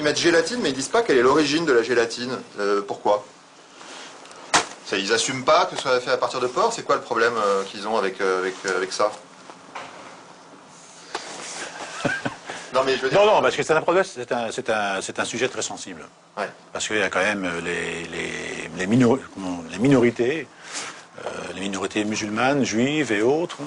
Ils mettent gélatine, mais ils disent pas quelle est l'origine de la gélatine. Pourquoi? Ils assument pas que ce soit fait à partir de porc. C'est quoi le problème qu'ils ont avec ça? Non, mais je veux dire... Non, parce que c'est un problème, c'est un sujet très sensible. Ouais. Parce qu'il y a quand même les minorités, les minorités musulmanes, juives et autres,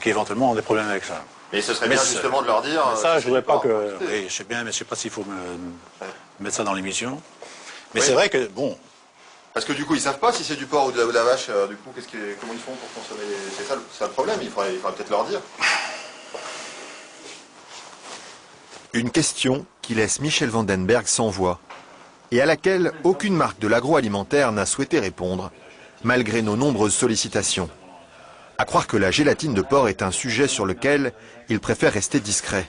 qui éventuellement ont des problèmes avec ça. Mais ce serait bien justement de leur dire... Ça, je voudrais pas que... Oui, je sais bien, mais je sais pas s'il faut mettre ça dans l'émission. Mais oui. c'est vrai que, bon... Parce que du coup, ils savent pas si c'est du porc ou de la vache. Du coup, comment ils font pour consommer C'est ça le problème, il faudrait peut-être leur dire. Une question qui laisse Michel Vandenberg sans voix et à laquelle aucune marque de l'agroalimentaire n'a souhaité répondre, malgré nos nombreuses sollicitations. À croire que la gélatine de porc est un sujet sur lequel il préfère rester discret.